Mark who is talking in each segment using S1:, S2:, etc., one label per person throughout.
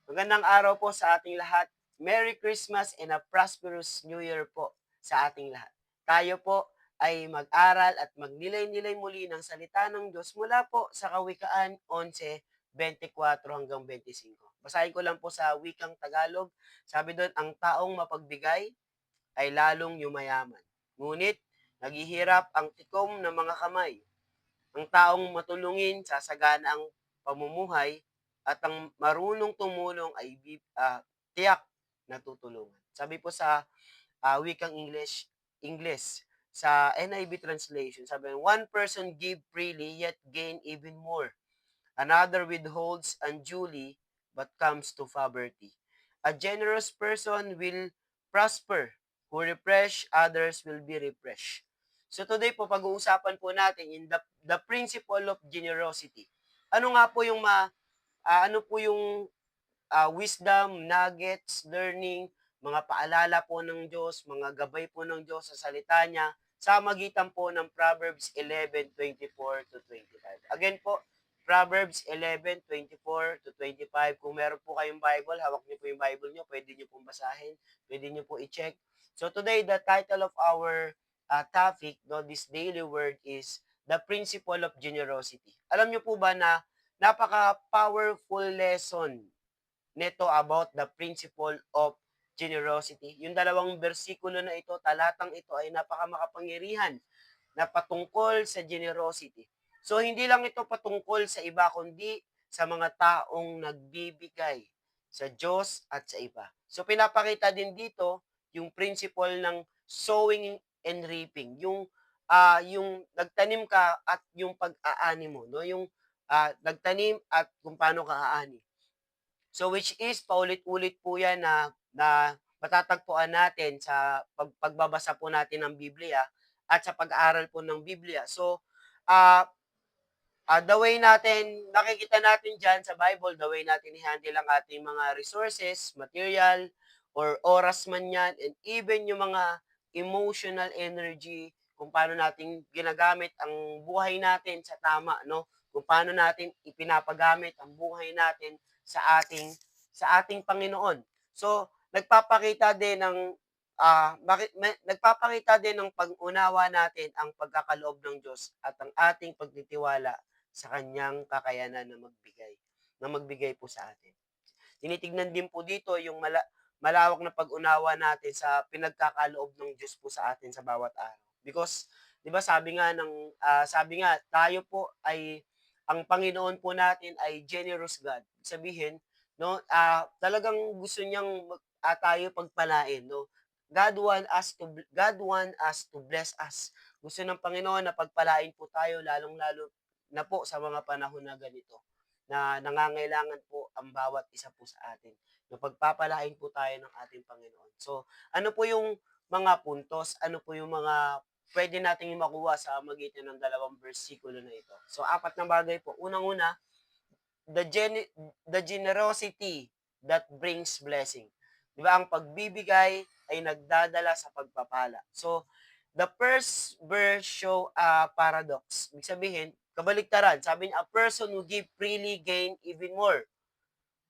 S1: Magandang araw po sa ating lahat. Merry Christmas and a prosperous New Year po sa ating lahat. Tayo po ay mag-aral at magnilay-nilay muli ng salita ng Diyos mula po sa Kawikaan 11:24 hanggang 25. Basahin ko lang po sa wikang Tagalog. Sabi doon, ang taong mapagbigay ay lalong yumayaman. Ngunit, naghihirap ang tikom ng mga kamay. Ang taong matulungin sasagana ang pamumuhay at ang marunong tumulong ay tiyak na tutulungan. Sabi po sa wikang English sa NIV translation, sabi, one person give freely yet gain even more. Another withholds unduly but comes to poverty. A generous person will prosper. Who refresh others will be refreshed. So today po, pag-uusapan po natin in the principle of generosity. Ano nga po yung ano po yung wisdom, nuggets, learning, mga paalala po ng Diyos, mga gabay po ng Diyos sa salita niya sa magitan po ng Proverbs 11:24 to 25. Again po, Proverbs 11:24 to 25. Kung meron po kayong Bible, hawak niyo po yung Bible niyo, pwede niyo pong basahin, pwede niyo po i-check. So today, the title of our topic, no, this daily word is the principle of generosity. Alam niyo po ba na napaka-powerful lesson nito about the principle of generosity. Yung dalawang bersikulo na ito, talatang ito ay napakamakapangyarihan na patungkol sa generosity. So hindi lang ito patungkol sa iba kundi sa mga taong nagbibigay sa Diyos at sa iba. So pinapakita din dito yung principle ng sowing and reaping, yung nagtanim ka at yung pag-aani mo, no? Yung nagtanim at kung paano ka aani. So which is paulit-ulit po 'yan na matatagpuan natin sa pagbabasa po natin ng Biblia at sa pag-aaral po ng Biblia. So, ah, the way natin nakikita natin diyan sa Bible, the way natin i-handle ang ating mga resources, material, or oras man 'yan, and even yung mga emotional energy, kung paano natin ginagamit ang buhay natin sa tama, 'no? Kung paano natin ipinapagamit ang buhay natin sa ating Panginoon. So, nagpapakita din ng nagpapakita din ng pag-unawa natin ang pagkakaloob ng Diyos at ang ating pagtitiwala sa kanyang kakayanan na magbigay po sa atin. Tinitignan din po dito yung malawak na pag-unawa natin sa pinagkakaloob ng Diyos po sa atin sa bawat araw. Because 'di ba sabi nga tayo po ay ang Panginoon po natin ay generous God. Sabihin, no, talagang gusto niyang tayo pagpalain, no. God want us to bless us. Gusto ng Panginoon na pagpalain po tayo lalong-lalo na po sa mga panahon na ganito na nangangailangan po ang bawat isa po sa atin. Na pagpapalain po tayo ng ating Panginoon. So, ano po yung mga puntos, ano po yung mga pwede nating makuha sa magitan ng dalawang bersikulo na ito. So, apat na bagay po. Unang-una, the, gen- the generosity that brings blessing. Di ba? Ang pagbibigay ay nagdadala sa pagpapala. So, the first verse show a paradox. Ibig sabihin, kabaliktaran. Sabi niya, a person who give freely gain even more.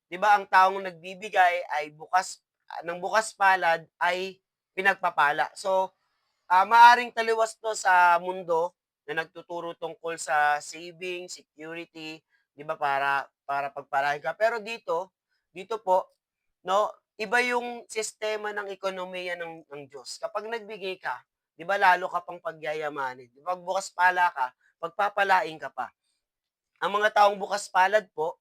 S1: 'Di ba ang taong nagbibigay ay ng bukas palad ay pinagpapala. So, maaring taliwas 'to sa mundo na nagtuturo tungkol sa saving, security, 'di ba, para pagpalain ka. Pero dito po, 'no, iba yung sistema ng ekonomiya ng Diyos. Kapag nagbigay ka, 'di ba lalo ka pang pagyayamanin. 'Di ba, bukas pala ka, pagpapalain ka pa. Ang mga taong bukas palad po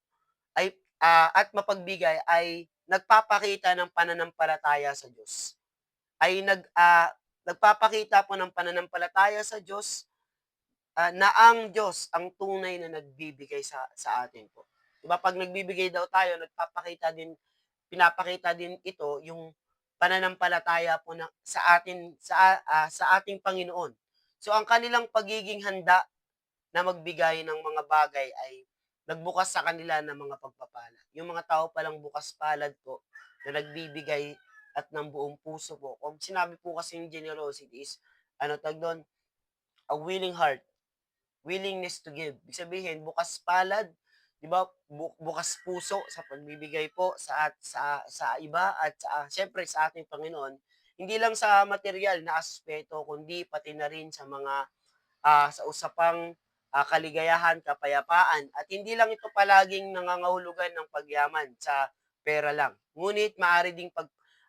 S1: ay at mapagbigay ay nagpapakita ng pananampalataya sa Diyos. Nagpapakita po ng pananampalataya sa Diyos, na ang Diyos ang tunay na nagbibigay sa atin po. 'Di ba 'pag nagbibigay daw tayo, pinapakita din ito yung pananampalataya po sa ating Panginoon. So ang kanilang pagiging handa na magbigay ng mga bagay ay nagbukas sa kanila ng mga pagpapala. Yung mga tao palang bukas palad po na nagbibigay at ng buong puso po. Kung sinabi po kasi yung generosity is, ano tag doon, a willing heart, willingness to give. Ibig sabihin, bukas palad 'di ba, bukas puso sa pagbibigay po sa iba at siyempre sa ating Panginoon. Hindi lang sa material na aspeto kundi pati na rin sa mga, sa usapang, kaligayahan, kapayapaan at hindi lang ito palaging nangangahulugan ng pagyaman sa pera lang. Ngunit maaari ding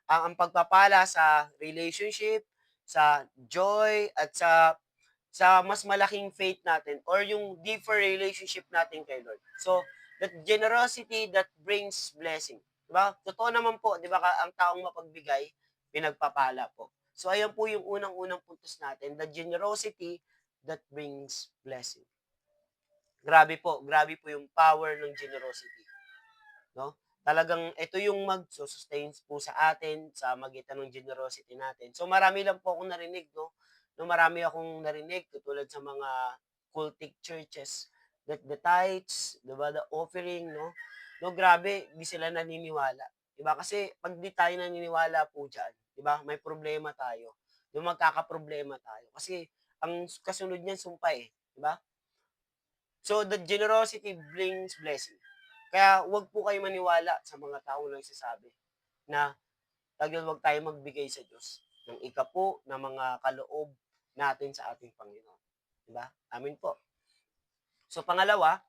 S1: ang pagpapala sa relationship, sa joy at sa mas malaking faith natin or yung deeper relationship natin kay Lord. So, that generosity that brings blessing. 'Di ba? Totoo naman po, 'di ba, ang taong mapagbigay, pinagpapala po. So, ayan po yung unang-unang puntos natin, the generosity that brings blessing. Grabe po yung power ng generosity, 'no? Talagang ito yung magsu-sustain po sa atin sa magitan ng generosity natin. So marami lang po akong narinig 'no, marami akong narinig katulad sa mga cultic churches that the tithes, 'di ba, the offering 'no, grabe 'di sila naniniwala, 'di ba? Kasi 'pag 'di tayo naniniwala po diyan, 'di ba, may problema tayo, 'di magkakaproblema tayo kasi ang kasunod niyan sumpa, 'di ba? So the generosity brings blessing. Kaya 'wag po kayo maniwala sa mga taong nagsasabi na wag tayo magbigay sa Diyos ng ikapu ng mga kaloob natin sa ating Panginoon, 'di ba? Amen po. So pangalawa,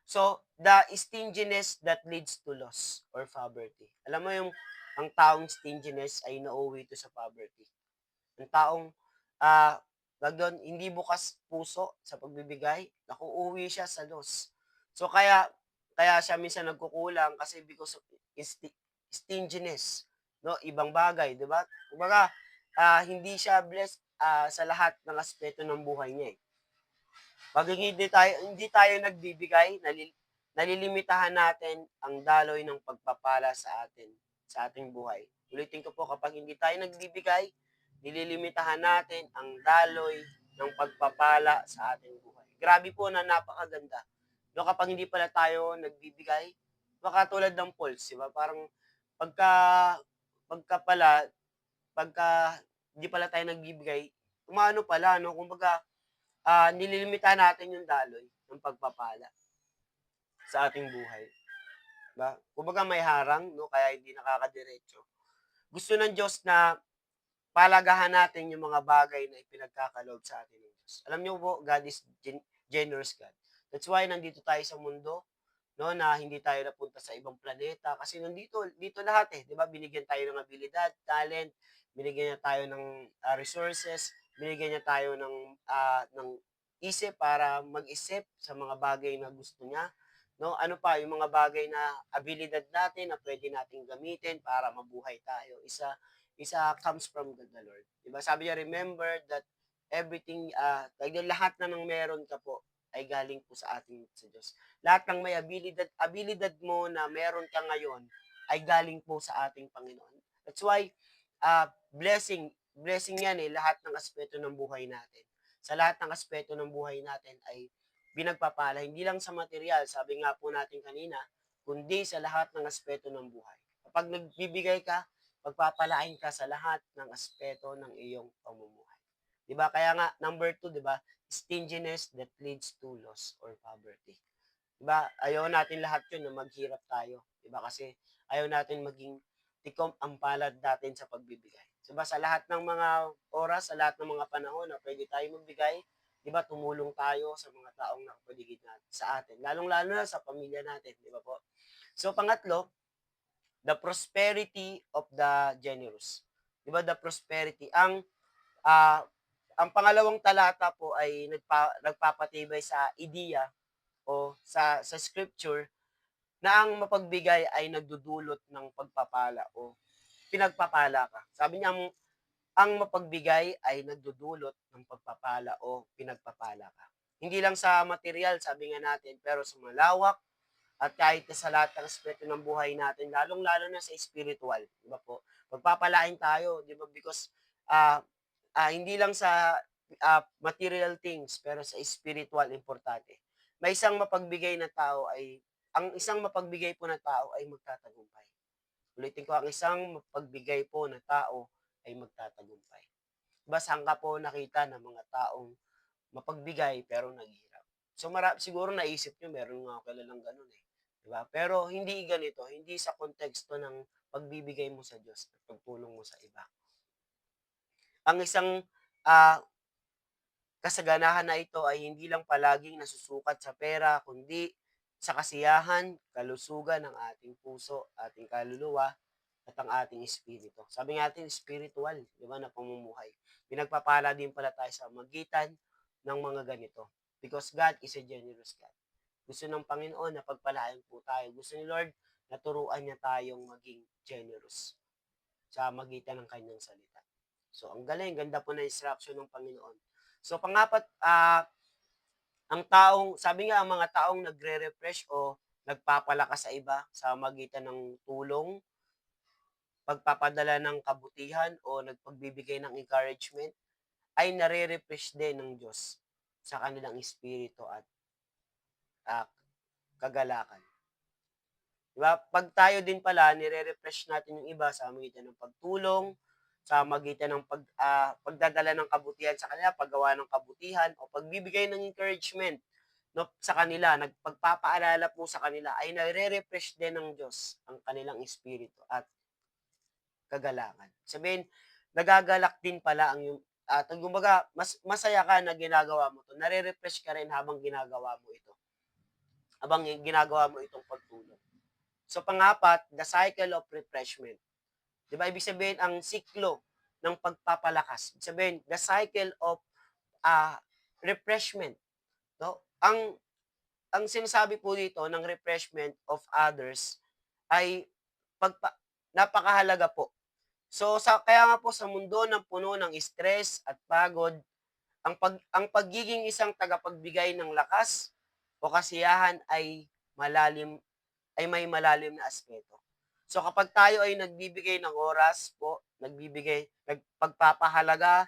S1: so the stinginess that leads to loss or poverty. Alam mo yung ang taong stinginess ay nauuwi ito sa poverty. Ang taong, ah, tawag dun, hindi bukas puso sa pagbibigay, naku, uuwi siya sa loss. So kaya kaya siya minsan nagkukulang kasi because of stinginess, 'no, ibang bagay, 'di ba? Kumbaga, hindi siya blessed, sa lahat ng aspeto ng buhay niya, eh. 'Pag hindi tayo nagbibigay, nalilimitahan natin ang daloy ng pagpapala sa atin, sa ating buhay. Ulitin ko po, kapag hindi tayo nagbibigay, nililimitahan natin ang daloy ng pagpapala sa ating buhay. Grabe po na napakaganda. No, kapag hindi pala tayo nagbibigay, baka tulad ng Pauls, 'di ba? Parang pagka pagka pala pagka hindi pala tayo nagbibigay, umano pala, no? Kumbaga, nililimitahan natin yung daloy ng pagpapala sa ating buhay, 'di ba? Kumbaga may harang 'no, kaya hindi nakakadiretso. Gusto ng Diyos na palagahan natin yung mga bagay na ipinagkakaloob sa atin ng Diyos. Alam niyo po, God is generous God. That's why nandito tayo sa mundo, 'no, na hindi tayo napunta sa ibang planeta kasi nandito dito lahat, eh, 'di ba? Binigyan tayo ng abilidad, talent, binigyan niya tayo ng, resources, binigyan niya tayo ng isip para mag-isip sa mga bagay na gusto niya, 'no? Ano pa, yung mga bagay na abilidad natin na pwede nating gamitin para mabuhay tayo, isa isa comes from God the Lord. 'Di ba? Sabi niya, "Remember that everything, lahat na ng meron ka po ay galing po sa ating sa Diyos." Lahat ng may abilidad mo na meron ka ngayon ay galing po sa ating Panginoon. That's why, blessing 'yan, eh, lahat ng aspeto ng buhay natin. Sa lahat ng aspeto ng buhay natin ay pinagpapala, hindi lang sa material, sabi nga po natin kanina, kundi sa lahat ng aspeto ng buhay. Kapag nagbibigay ka, pagpapalain ka sa lahat ng aspeto ng iyong pamumuhay. 'Di ba? Kaya nga number 2, 'di ba? Stinginess that leads to loss or poverty. 'Di ba? Ayaw natin lahat 'yun na maghirap tayo, 'di ba? Kasi ayaw natin maging tikom ang palad natin sa pagbibigay. 'Di ba, sa lahat ng mga oras, sa lahat ng mga panahon na pwede tayong magbigay, 'di ba, tumulong tayo sa mga taong nakapaligid natin sa atin, lalong-lalo na sa pamilya natin, 'di ba po? So pangatlo, the prosperity of the generous. 'Di ba, the prosperity ah, ang pangalawang talata po ay nagpapatibay sa ideya o sa scripture na ang mapagbigay ay nagdudulot ng pagpapala o pinagpapala ka. Sabi niya, ang mapagbigay ay nagdudulot ng pagpapala o pinagpapala ka. Hindi lang sa material, sabi nga natin, pero sa malawak at kahit sa lahat ng aspeto ng buhay natin, lalong-lalo na sa spiritual, di ba po? Pagpapalain tayo, di ba? Because hindi lang sa material things, pero sa spiritual importante. May isang mapagbigay na tao ay, ang isang mapagbigay po na tao ay magtatagumpay. Ulitin ko, ang isang mapagbigay po na tao ay magtatagumpay. Diba, saan ka po nakita ng mga taong mapagbigay pero naghihirap? So, siguro naisip niyo meron nga ako kilalang gano'n, eh, 'di ba? Pero hindi ganito, hindi sa konteksto ng pagbibigay mo sa Diyos at pagtulong mo sa iba. Ang isang, ah, kasaganahan na ito ay hindi lang palaging nasusukat sa pera kundi sa kasiyahan, kalusugan ng ating puso, ating kaluluwa, at ang ating espiritu. Sabi nga natin spiritual, 'di ba, na pamumuhay. Pinagpapala din pala tayo sa magitan ng mga ganito. Because God is a generous God. Gusto ng Panginoon na pagpalain po tayo. Gusto ni Lord na turuan niya tayong maging generous sa magitan ng kanyang salita. So, ang galing, ganda po na instruction ng Panginoon. So, pangapat, ang taong, sabi nga, ang mga taong nagre-refresh o nagpapalakas sa iba sa magitan ng tulong, pagpapadala ng kabutihan o nagpagbibigay ng encouragement, ay nare-refresh din ng Diyos sa kanilang espiritu at ah, kagalakan. 'Di ba? 'Pag tayo din pala nire-refresh natin yung iba sa magitan ng pagtulong, sa magitan ng pagdadala ng kabutihan sa kanila, paggawa ng kabutihan o pagbibigay ng encouragement 'no, sa kanila, pagpapaalala po sa kanila ay nare-refresh din ng Diyos ang kanilang espiritu at kagalakan. Sabihin, nagagalak din pala ang yung kumbaga masaya ka na ginagawa mo 'to, nare-refresh ka rin habang ginagawa mo ito, habang ginagawa mo itong pagtulong. So, pangapat, the cycle of refreshment. 'Di ba, ibig sabihin ang siklo ng pagpapalakas. Ibig sabihin, the cycle of ah, refreshment, 'no? Ang sinasabi po dito ng refreshment of others ay napakahalaga po. So, kaya nga po sa mundo ng puno ng stress at pagod, ang pagiging isang tagapagbigay ng lakas o kasiyahan ay may malalim na aspeto. So, kapag tayo ay nagbibigay ng oras po, pagpapahalaga,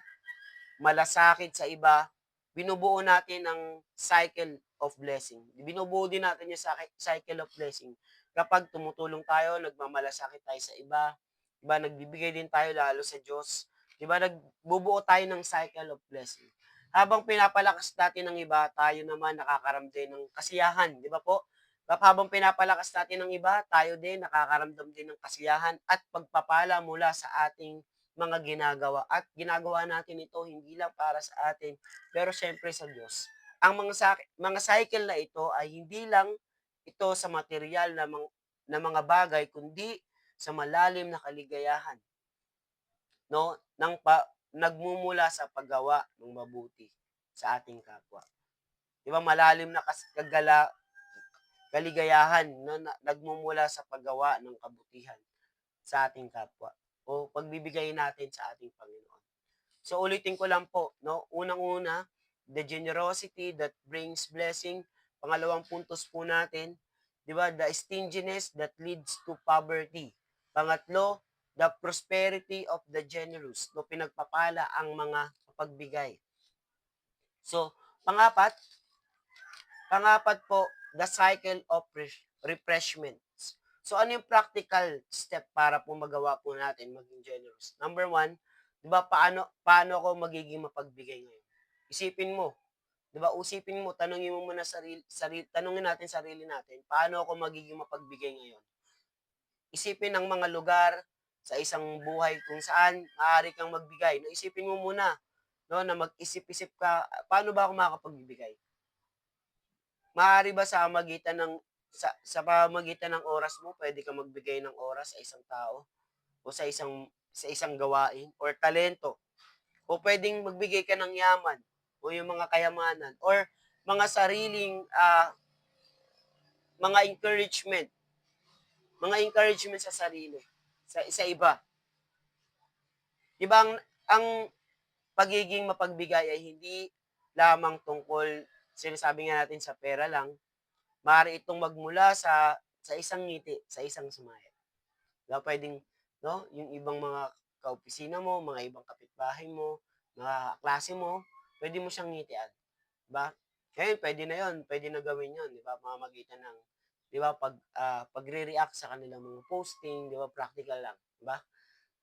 S1: malasakit sa iba, binubuo natin ang cycle of blessing. Binubuo din natin yung cycle of blessing. Kapag tumutulong tayo, nagmamalasakit tayo sa iba, 'di ba, nagbibigay din tayo lalo sa Diyos, 'di ba, nagbubuo tayo ng cycle of blessing. Habang pinapalakas natin ng iba, tayo naman nakakaramdam ng kasiyahan, 'di ba po? Habang pinapalakas natin ng iba, tayo din nakakaramdam din ng kasiyahan at pagpapala mula sa ating mga ginagawa at ginagawa natin ito hindi lang para sa atin, pero siyempre sa Diyos. Ang mga cycle na ito ay hindi lang ito sa material na mga bagay kundi sa malalim na kaligayahan, 'no, nagmumula sa paggawa ng mabuti sa ating kapwa. 'Di ba, malalim na kaligayahan na nagmumula sa paggawa ng kabutihan sa ating kapwa o pagbibigay natin sa ating Panginoon. So, ulitin ko lang po, 'no, unang-una, the generosity that brings blessing. Pangalawang puntos po natin, 'di ba, the stinginess that leads to poverty. Pangatlo, the prosperity of the generous, 'no, pinagpapala ang mga pagbigay. So, pangapat, pangapat po, the cycle of refreshments. So, ano yung practical step para po magawa po natin maging generous? Number one, 'di ba, paano ako magiging mapagbigay ngayon? Isipin mo, 'di ba, usipin mo, tanungin mo muna tanungin natin sarili natin, paano ako magiging mapagbigay ngayon? Isipin ang mga lugar sa isang buhay kung saan maaari kang magbigay. No, isipin mo muna, no, na mag-isip-isip ka, paano ba ako makakapagbibigay? Maaari ba sa pamamagitan ng oras mo, pwede kang magbigay ng oras sa isang tao o sa isang gawain or talento o puwedeng magbigay ka ng yaman o yung mga kayamanan or mga sariling, mga encouragement, sa sarili, sa iba. 'Di ba ang pagiging mapagbigay ay hindi lamang tungkol, sinasabi nga natin, sa pera lang. Maaari itong magmula sa isang ngiti, sa isang smile. 'Di ba, puwedeng, 'no, yung ibang mga kaopisina mo, mga ibang kapitbahay mo, mga kaklase mo, puwede mo siyang ngitian, 'di ba? Ngayon puwede na gawin 'yun, 'di ba, pamamagitan ng, 'di ba, pagre-react sa kanilang mga posting, 'di ba, practical lang, 'di ba?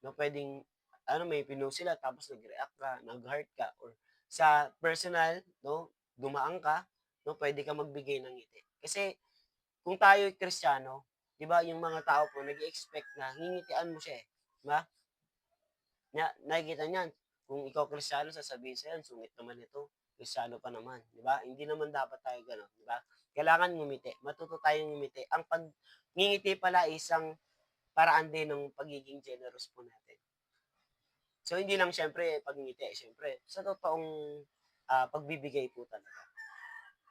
S1: Na puwedeng ano, may pinost sila tapos nag-react ka, nag-heart ka or sa personal, 'no, dumaan ka, 'no, puwede ka magbigay ng ngiti. Kasi kung tayo'y Kristiyano, 'di ba, yung mga tao po nag-e-expect na ngingitian mo siya, eh, 'di ba? Nakikita niyan, kung ikaw Kristiyano sasabihin sa'yo, "Ang sungit naman nito, Kristiyano pa naman." 'Di ba? Hindi naman dapat tayo gano'n, 'di ba? Kailangan ngumiti, matuto tayong ngumiti. Ang pagngingiti pala ay isang paraan din ng pagiging generous po natin. So, hindi lang siyempre pagngiti, siyempre sa totoong, pagbibigay po talaga.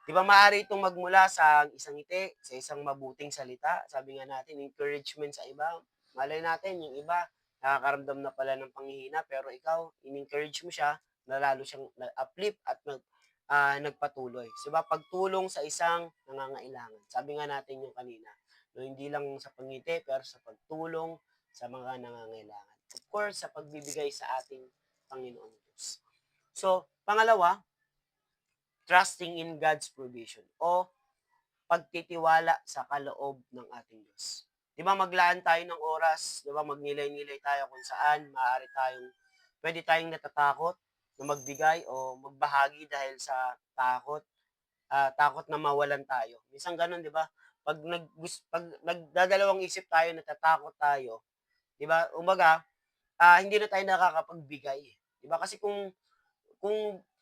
S1: 'Di ba maaari itong magmula sa isang ngiti, sa isang mabuting salita, sabi nga natin encouragement sa iba. Malay natin yung iba nakakaramdam na pala ng panghihina pero ikaw in-encourage mo siya na lalo siyang na-uplift at nagpatuloy. 'Di ba pagtulong sa isang nangangailangan, sabi nga natin yung kanina, 'no, hindi lang sa pangngiti pero sa pagtulong sa mga nangangailangan. Of course, sa pagbibigay sa ating Panginoong Diyos. So, pangalawa, trusting in God's provision o pagtitiwala sa kaloob ng ating Diyos. 'Di ba maglaan tayo ng oras, 'di ba magnilay-nilay tayo kung saan maaari puwede tayong natatakot na magbigay o magbahagi dahil sa takot na mawalan tayo. Minsan gano'n 'di ba? 'Pag nagdadalawang isip tayo, natatakot tayo, 'di ba? Kumbaga, hindi na tayo nakakapagbigay, eh, 'di ba? Kasi kung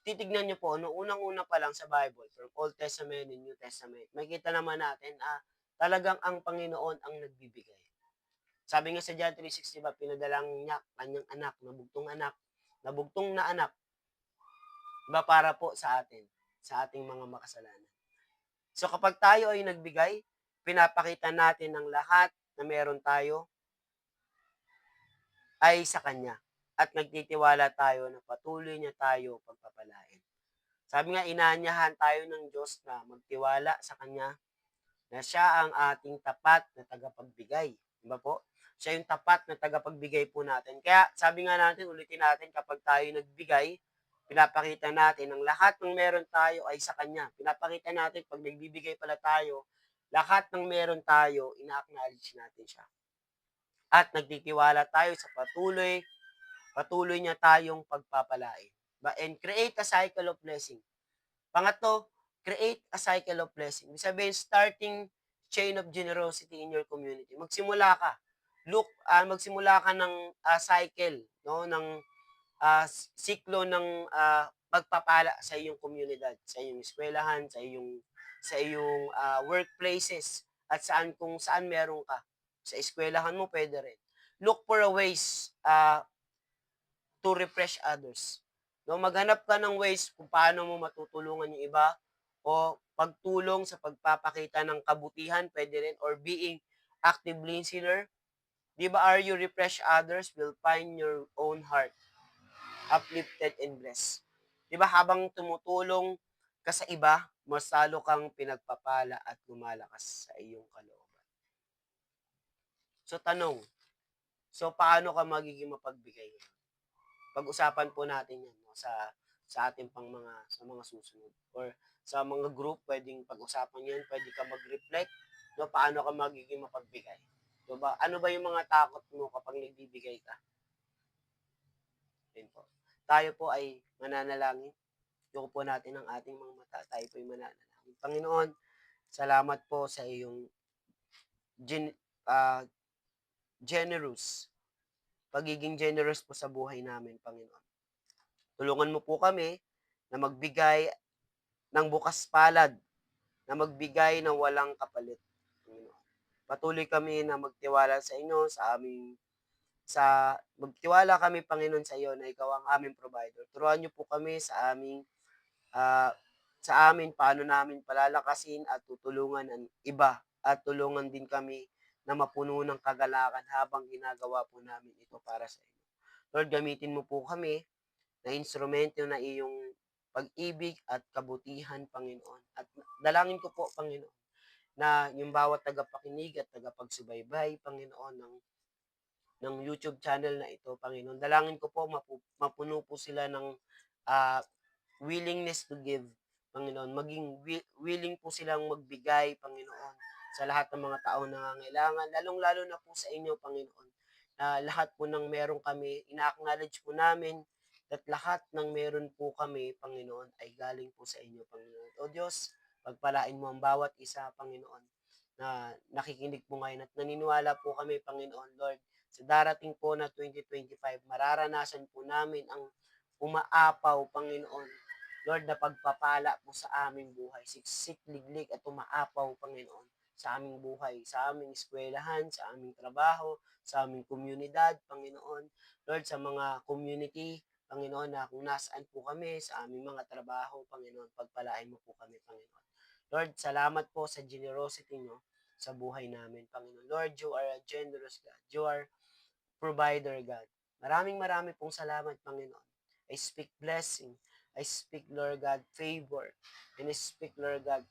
S1: titignan niyo po 'no, unang-una pa lang sa Bible, from Old Testament and New Testament, makikita naman natin, talagang ang Panginoon ang nagbibigay. Sabi nga sa John 3:6 'di ba, pinadala niya kanyang anak, na bugtong na anak, 'di ba, para po sa atin, sa ating mga makasalanan. So kapag tayo ay nagbigay, pinapakita natin ang lahat na meron tayo ay sa Kanya at nagtitiwala tayo na patuloy niya tayo pagpapalain. Sabi nga inaanyahan tayo ng Diyos na magtiwala sa Kanya na siya ang ating tapat na tagapagbigay, 'di ba po? Siya yung tapat na tagapagbigay po natin. Kaya sabi nga natin, ulitin natin, kapag tayo nagbigay, pinapakita natin ang lahat ng meron tayo ay sa Kanya. Pinapakita natin 'pag nagbibigay pala tayo, lahat ng meron tayo, ina-acknowledge natin siya. At nagtitiwala tayo sa patuloy niya tayong pagpapalain. And create a cycle of blessing. Pangatlo, create a cycle of blessing. Ibig sabihin, starting chain of generosity in your community. Magsimula ka ng cycle, no, ng siklo ng pagpapala sa iyong komunidad, sa iyong eskwelahan, sa iyong workplaces, at kung saan meron ka. Sa eskwelahan mo, pwede rin. Look for a ways to refresh others. No, maghanap ka ng ways kung paano mo matutulungan yung iba o pagtulong sa pagpapakita ng kabutihan, pwede rin, or being active listener. 'Di ba, are you refresh others will find your own heart uplifted and blessed. 'Di ba, habang tumutulong ka sa iba, mas lalo kang pinagpapala at lumalakas sa iyong kalooban. So tanong, so paano ka magiging mapagbigay ngayon? Pag-usapan po natin 'yan 'no, sa ating sa mga susunod or sa mga group, puwedeng pag-usapan 'yan, puwede ka mag-reflect 'no, paano ka magiging mapagbigay, 'di ba? Ano ba yung mga takot mo kapag nagbibigay ka? Yun po. Tayo po ay mananalangin, yuko po natin ang ating mga mata, tayo po'y mananalangin. Panginoon, salamat po sa iyong gen ah, generous, pagiging generous po sa buhay namin, Panginoon. Tulungan mo po kami na magbigay ng bukas palad, na magbigay ng walang kapalit, Panginoon. Patuloy kami na magtiwala sa inyo, magtiwala kami, Panginoon, sa iyo na ikaw ang aming provider. Turuan niyo po kami ah, sa amin paano namin palalakasin at tutulungan ang iba at tulungan din kami na mapuno ng kagalakan habang ginagawa po namin ito para sa inyo. Lord, gamitin mo po kami na instrumento na iyong pag-ibig at kabutihan, Panginoon. At dalangin ko po, Panginoon, na yung bawat tagapakinig at tagapagsubaybay, Panginoon, ng YouTube channel na ito, Panginoon. Dalangin ko po mapuno po sila ng ah, willingness to give, Panginoon. Maging willing po silang magbigay, Panginoon, sa lahat ng mga taong nangangailangan, lalong-lalo na po sa inyo, Panginoon. Na lahat po ng meron kami, ina-acknowledge po namin at lahat ng meron po kami, Panginoon, ay galing po sa inyo, Panginoon. O Diyos, Pagpalain mo ang bawat isa, Panginoon, na nakikinig po ngayon at naniniwala po kami, Panginoon, Lord, sa darating po na 2025, mararanasan po namin ang umaapaw, Panginoon, Lord, na pagpapala po sa aming buhay, siksik, liglig at umaapaw, Panginoon, sa aming buhay, sa aming eskwelahan, sa aming trabaho, sa aming komunidad, Panginoon, Lord, sa mga community, Panginoon, na kung nasaan po kami, sa aming mga trabaho, Panginoon, pagpalain mo po kami, Panginoon. Lord, salamat po sa generosity nyo sa buhay namin, Panginoon. Lord, you are a generous God. You are provider, God. Maraming maraming pong salamat, Panginoon. I speak blessing. I speak, Lord God, favor. And I speak, Lord God,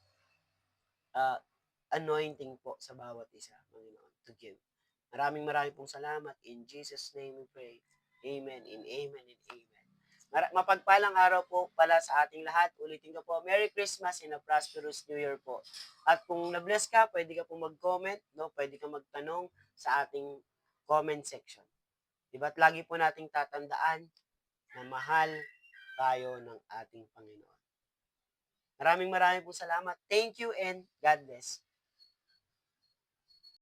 S1: uh, anointing po sa bawat isa, Panginoon, to give. Maraming maraming pong salamat. In Jesus' name we pray. Amen and amen and amen. Mapagpalang araw po pala sa ating lahat. Ulitin ko po, Merry Christmas and a prosperous New Year po. At kung na-bless ka, pwede ka po mag-comment, no? Pwede ka magtanong sa ating comment section. Diba? At lagi po nating tatandaan na mahal tayo ng ating Panginoon. Maraming maraming po salamat. Thank you and God bless.